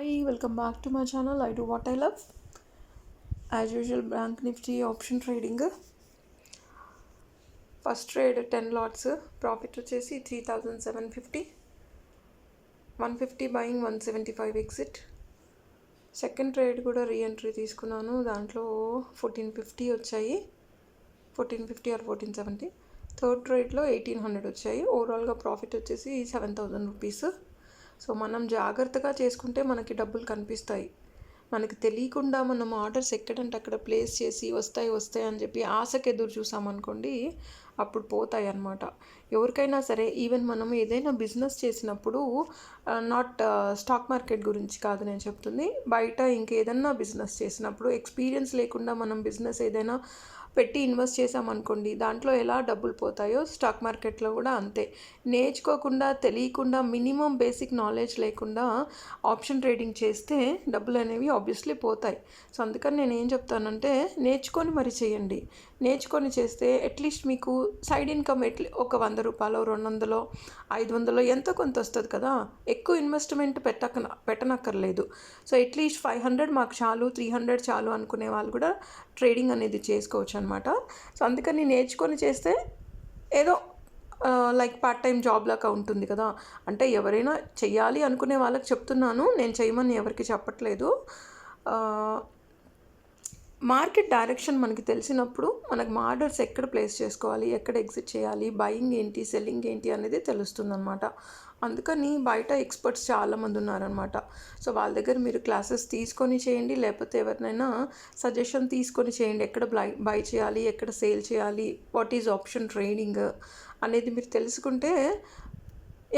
Hi, welcome back to my channel. I do what I love. As usual, Bank Nifty option trading. First trade 10 lots. Profit వచ్చేసి 3750. 150 buying, 175 exit. Second trade కూడా reentry తీసుకున్నాను. దాంట్లో 1450 వచ్చాయి, 1450 are 1470. Third ట్రేడ్లో 1800 వచ్చాయి. ఓవరాల్గా profit వచ్చేసి 7000 rupees. So మనం జాగ్రత్తగా చేసుకుంటే మనకి డబ్బులు కనిపిస్తాయి. మనకి తెలియకుండా మనం ఆర్డర్స్ ఎక్కడంటే అక్కడ ప్లేస్ చేసి వస్తాయి అని చెప్పి ఆశకు ఎదురు చూసామనుకోండి, అప్పుడు పోతాయి అన్నమాట. ఎవరికైనా సరే, ఈవెన్ మనం ఏదైనా బిజినెస్ చేసినప్పుడు, నాట్ స్టాక్ మార్కెట్ గురించి కాదు నేను చెప్తుంది, బయట ఇంకేదన్నా బిజినెస్ చేసినప్పుడు ఎక్స్పీరియన్స్ లేకుండా మనం బిజినెస్ ఏదైనా పెట్టి ఇన్వెస్ట్ చేసామనుకోండి, దాంట్లో ఎలా డబ్బులు పోతాయో స్టాక్ మార్కెట్లో కూడా అంతే. నేర్చుకోకుండా, తెలియకుండా, మినిమం బేసిక్ నాలెడ్జ్ లేకుండా ఆప్షన్ ట్రేడింగ్ చేస్తే డబ్బులు అనేవి ఆబ్వియస్లీ పోతాయి. సో అందుకని నేను ఏం చెప్తానంటే, నేర్చుకొని మరి చేయండి. నేర్చుకొని చేస్తే అట్లీస్ట్ మీకు సైడ్ ఇన్కమ్ ఒక 100 రూపాయలు, 200, 500 ఎంతో కొంత వస్తుంది కదా. ఎక్కువ ఇన్వెస్ట్మెంట్ పెట్టనక్కర్లేదు. సో అట్లీస్ట్ 500 మాకు చాలు, 300 చాలు అనుకునే వాళ్ళు కూడా ట్రేడింగ్ అనేది చేసుకోవచ్చు అనమాట. సో అందుకని నేర్చుకొని చేస్తే ఏదో లైక్ పార్ట్ టైం జాబ్ లాగా ఉంటుంది కదా. అంటే ఎవరైనా చెయ్యాలి అనుకునే వాళ్ళకి చెప్తున్నాను, నేను చేయమని ఎవరికి చెప్పట్లేదు. మార్కెట్ డైరెక్షన్ మనకి తెలిసినప్పుడు మనకు ఆర్డర్స్ ఎక్కడ ప్లేస్ చేసుకోవాలి, ఎక్కడ ఎగ్జిట్ చేయాలి, బయింగ్ ఏంటి, సెల్లింగ్ ఏంటి అనేది తెలుస్తుంది అనమాట. అందుకని బయట ఎక్స్పర్ట్స్ చాలామంది ఉన్నారనమాట. సో వాళ్ళ దగ్గర మీరు క్లాసెస్ తీసుకొని చేయండి, లేకపోతే ఎవరినైనా సజెషన్ తీసుకొని చేయండి. ఎక్కడ బై చేయాలి, ఎక్కడ సేల్ చేయాలి, వాట్ ఈజ్ ఆప్షన్ ట్రేడింగ్ అనేది మీరు తెలుసుకుంటే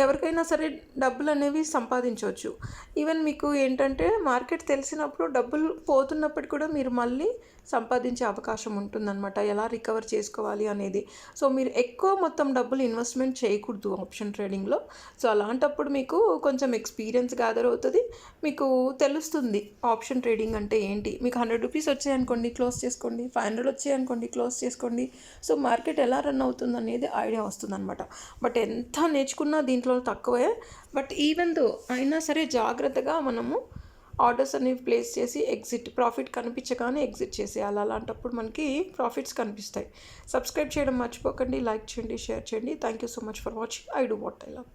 ఎవరికైనా సరే డబ్బులు అనేవి సంపాదించవచ్చు. ఈవెన్ మీకు ఏంటంటే మార్కెట్ తెలిసినప్పుడు డబ్బులు పోతున్నప్పటికీ కూడా మీరు మళ్ళీ సంపాదించే అవకాశం ఉంటుందన్నమాట, ఎలా రికవర్ చేసుకోవాలి అనేది. సో మీరు ఎక్కువ మొత్తం డబ్బులు ఇన్వెస్ట్మెంట్ చేయకూడదు ఆప్షన్ ట్రేడింగ్లో. సో అలాంటప్పుడు మీకు కొంచెం ఎక్స్పీరియన్స్ గ్యాదర్ అవుతుంది, మీకు తెలుస్తుంది ఆప్షన్ ట్రేడింగ్ అంటే ఏంటి. మీకు 100 రూపీస్ వచ్చాయనుకోండి, క్లోజ్ చేసుకోండి. 500 వచ్చాయనుకోండి, క్లోజ్ చేసుకోండి. సో మార్కెట్ ఎలా రన్ అవుతుంది అనేది ఐడియా వస్తుంది అనమాట. బట్ ఎంత నేర్చుకున్నా దీంట్లో తక్కువే. బట్ ఈవెన్ దో అయినా సరే జాగ్రత్తగా మనము ఆర్డర్స్ అనేవి ప్లేస్ చేసి ఎగ్జిట్, ప్రాఫిట్ కనిపించగానే ఎగ్జిట్ చేసేయాలి. అలాంటప్పుడు మనకి ప్రాఫిట్స్ కనిపిస్తాయి. సబ్స్క్రైబ్ చేయడం మర్చిపోకండి, లైక్ చేయండి, షేర్ చేయండి. Thank you so much for watching. I do what I love.